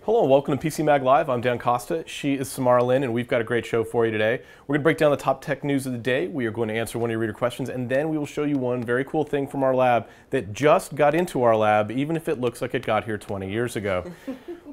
Hello and welcome to PCMag Live. I'm Dan Costa. She is Samara, Lynn, and we've got a great show for you today. We're going to break down the top tech news of the day. We are going to answer one of your reader questions, and then we will show you one very cool thing from our lab that just got into our lab, even if it looks like it got here 20 years ago.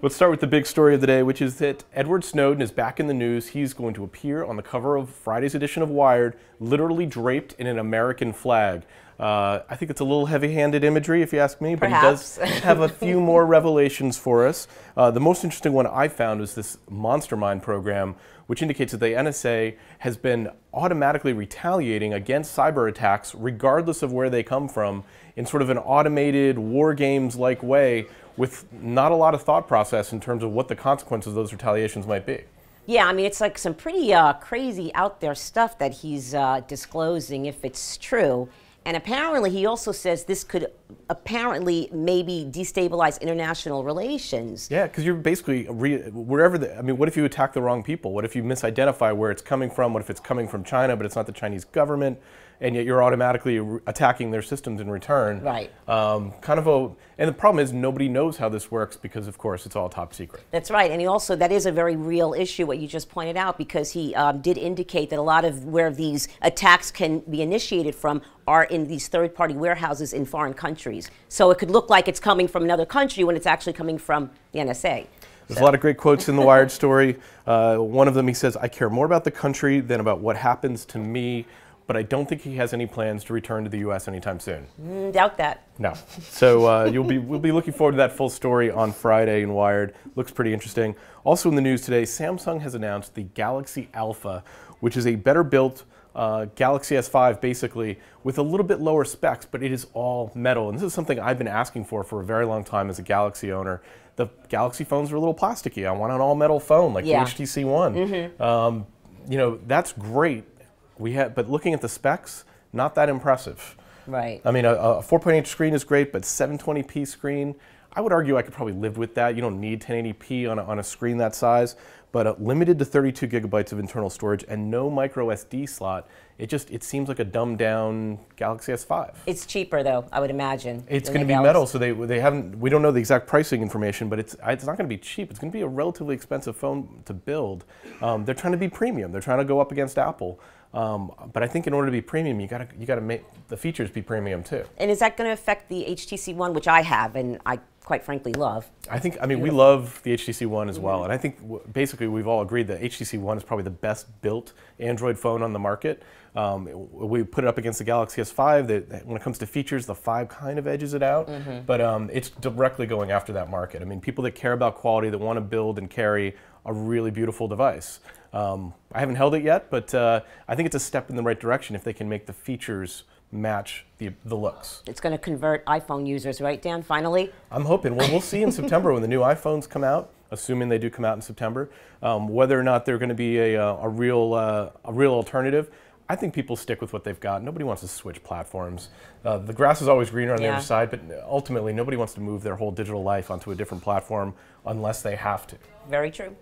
Let's start with the big story of the day, which is that Edward Snowden is back in the news. He's going to appear on the cover of Friday's edition of Wired, literally draped in an American flag. I think it's a little heavy-handed imagery, if you ask me, but Perhaps. he does have a few more revelations for us. The most interesting one I found was this Monstermind program, which indicates that the NSA has been automatically retaliating against cyber attacks, regardless of where they come from, in sort of an automated war games-like way, with not a lot of thought process in terms of what the consequences of those retaliations might be. Yeah, I mean, it's like some pretty crazy out there stuff that he's disclosing, if it's true. And apparently, he also says this could apparently maybe destabilize international relations. Yeah, because you're basically, wherever, I mean, what if you attack the wrong people? What if you misidentify where it's coming from? What if it's coming from China, but it's not the Chinese government? And yet you're automatically attacking their systems in return. Right. And the problem is nobody knows how this works because, of course, it's all top secret. That's right. And he also, that is a very real issue, what you just pointed out, because he did indicate that a lot of where these attacks can be initiated from are in these third-party warehouses in foreign countries. So it could look like it's coming from another country when it's actually coming from the NSA. There's a lot of great quotes in the Wired story. One of them, he says, "I care more about the country than about what happens to me. But I don't think he has any plans to return to the U.S. anytime soon." Doubt that. No. So we'll be looking forward to that full story on Friday in Wired. Looks pretty interesting. Also in the news today, Samsung has announced the Galaxy Alpha, which is a better built Galaxy S5 basically with a little bit lower specs, but it is all metal. And this is something I've been asking for a very long time as a Galaxy owner. The Galaxy phones are a little plasticky. I want an all metal phone like the HTC One. You know, that's great. But looking at the specs, not that impressive. Right. I mean, a 4.8 screen is great, but 720p screen, I would argue I could probably live with that. You don't need 1080p on a screen that size, but limited to 32 gigabytes of internal storage and no micro SD slot. It seems like a dumbed down Galaxy S5. It's cheaper though, I would imagine. It's going to be metal, so we don't know the exact pricing information, but it's not going to be cheap. It's going to be a relatively expensive phone to build. They're trying to be premium. They're trying to go up against Apple. But I think in order to be premium, you gotta make the features be premium too. And is that going to affect the HTC One, which I have and I quite frankly love? I mean, we love the HTC One as well, and I think basically we've all agreed that HTC One is probably the best built Android phone on the market. We put it up against the Galaxy S5. That when it comes to features, the 5 kind of edges it out, but it's directly going after that market. I mean, people that care about quality, that want to build and carry a really beautiful device. I haven't held it yet, but I think it's a step in the right direction if they can make the features match the looks. It's going to convert iPhone users, right, Dan, finally? I'm hoping. Well, we'll see in September when the new iPhones come out, assuming they do come out in September, whether or not they're going to be a real alternative. I think people stick with what they've got. Nobody wants to switch platforms. The grass is always greener on the other side, but ultimately nobody wants to move their whole digital life onto a different platform unless they have to. Very true.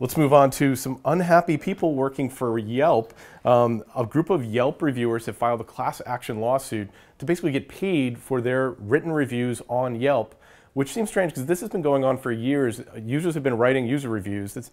Let's move on to some unhappy people working for Yelp. A group of Yelp reviewers have filed a class action lawsuit to basically get paid for their written reviews on Yelp, which seems strange because this has been going on for years. Users have been writing user reviews since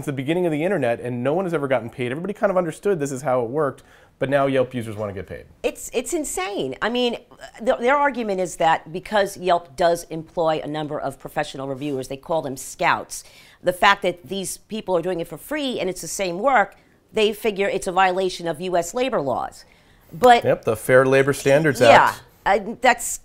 the beginning of the internet, and no one has ever gotten paid. Everybody kind of understood this is how it worked, but now Yelp users want to get paid. It's insane. I mean, their argument is that because Yelp does employ a number of professional reviewers, they call them scouts, the fact that these people are doing it for free and it's the same work, they figure it's a violation of U.S. labor laws. But yep, the Fair Labor Standards Act. That's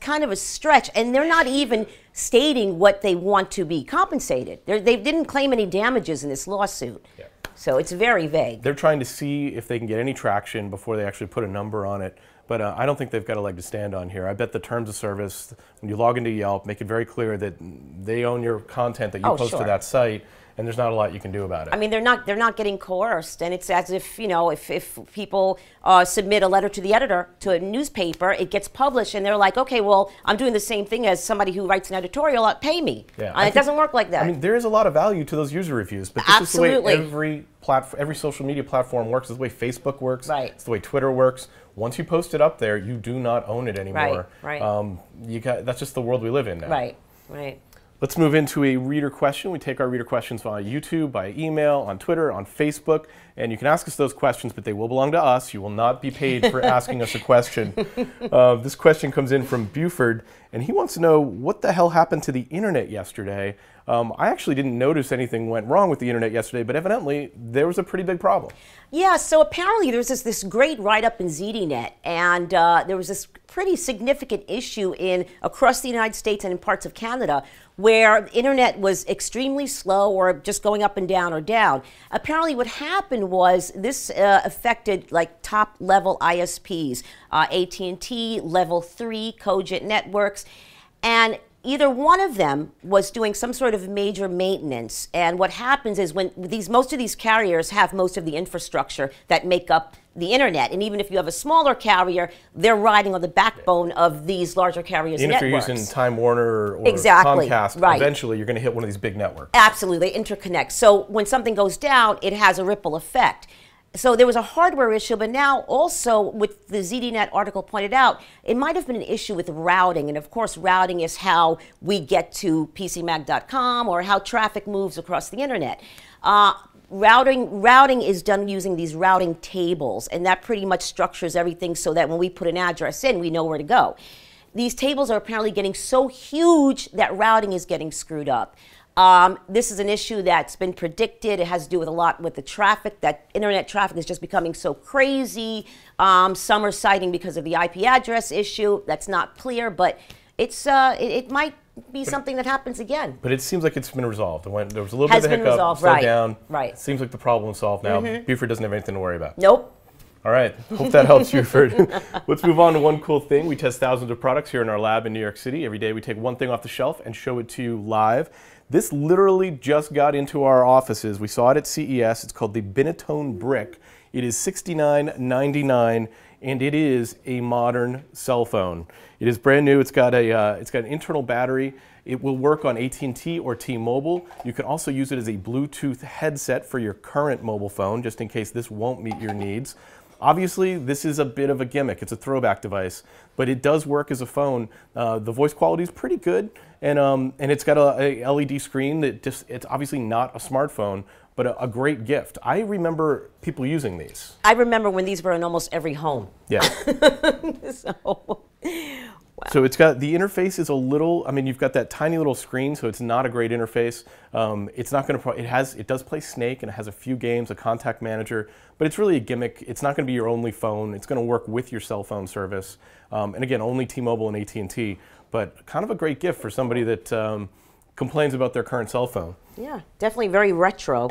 kind of a stretch, and they're not even stating what they want to be compensated. They didn't claim any damages in this lawsuit. Yeah. So it's very vague. They're trying to see if they can get any traction before they actually put a number on it. But I don't think they've got a leg to stand on here. I bet the terms of service, when you log into Yelp, make it very clear that they own your content that you post to that site, and there's not a lot you can do about it. I mean, they're not getting coerced, and it's as if, you know, if people submit a letter to the editor to a newspaper, it gets published, and they're like, okay, well, I'm doing the same thing as somebody who writes an editorial. Pay me. Yeah, It doesn't work like that. I mean, there is a lot of value to those user reviews, but this is the way every social media platform works. It's the way Facebook works. Right. It's the way Twitter works. Once you post it up there, you do not own it anymore. Right. That's just the world we live in now. Right. Let's move into a reader question. We take our reader questions via YouTube, by email, on Twitter, on Facebook, and you can ask us those questions, but they will belong to us. You will not be paid for asking us a question. This question comes in from Buford, and he wants to know what the hell happened to the internet yesterday. I actually didn't notice anything went wrong with the internet yesterday, but evidently there was a pretty big problem. Yeah, so apparently there was this great write-up in ZDNet, and there was this pretty significant issue across the United States and in parts of Canada where the internet was extremely slow or just going up and down or down. Apparently what happened was this affected like top-level ISPs, AT&T, Level 3, Cogent Networks, and either one of them was doing some sort of major maintenance. And what happens is when most of these carriers have most of the infrastructure that make up the internet. And even if you have a smaller carrier, they're riding on the backbone of these larger carriers' networks. Even if you're using Time Warner or exactly. Comcast, eventually you're going to hit one of these big networks. Absolutely, they interconnect. So when something goes down, it has a ripple effect. So there was a hardware issue, but now also, with the ZDNet article pointed out, it might have been an issue with routing. And of course, routing is how we get to PCMag.com or how traffic moves across the internet. Routing is done using these routing tables, and that pretty much structures everything so that when we put an address in, we know where to go. These tables are apparently getting so huge that routing is getting screwed up. This is an issue that's been predicted. It has to do with a lot with the traffic, that internet traffic is just becoming so crazy. Some are citing because of the IP address issue. That's not clear, but it might be something that happens again. But it seems like it's been resolved. There was a little bit of a hiccup, resolved, slowed down. Right. It seems like the problem is solved now. Buford doesn't have anything to worry about. Nope. All right. Hope that helps, Buford. Let's move on to one cool thing. We test thousands of products here in our lab in New York City. Every day we take one thing off the shelf and show it to you live. This literally just got into our offices. We saw it at CES. It's called the Binatone brick. It is $69.99, and it is a modern cell phone. It is brand new. It's got an internal battery. It will work on AT&T or T-Mobile. You can also use it as a Bluetooth headset for your current mobile phone, just in case this won't meet your needs. Obviously, this is a bit of a gimmick. It's a throwback device, but it does work as a phone. The voice quality is pretty good, and it's got a LED screen that it's obviously not a smartphone, but a great gift. I remember people using these. I remember when these were in almost every home. Yeah. Wow. So it's got, the interface is a little, I mean, you've got that tiny little screen, so it's not a great interface. It's not going to, it does play Snake, and it has a few games, a contact manager, but it's really a gimmick. It's not going to be your only phone. It's going to work with your cell phone service. And again, only T-Mobile and AT&T, but kind of a great gift for somebody that complains about their current cell phone. Yeah, definitely very retro.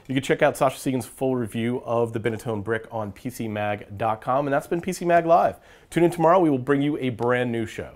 You can check out Sasha Segan's full review of the Binatone brick on PCMag.com, and that's been PCMag Live. Tune in tomorrow. We will bring you a brand new show.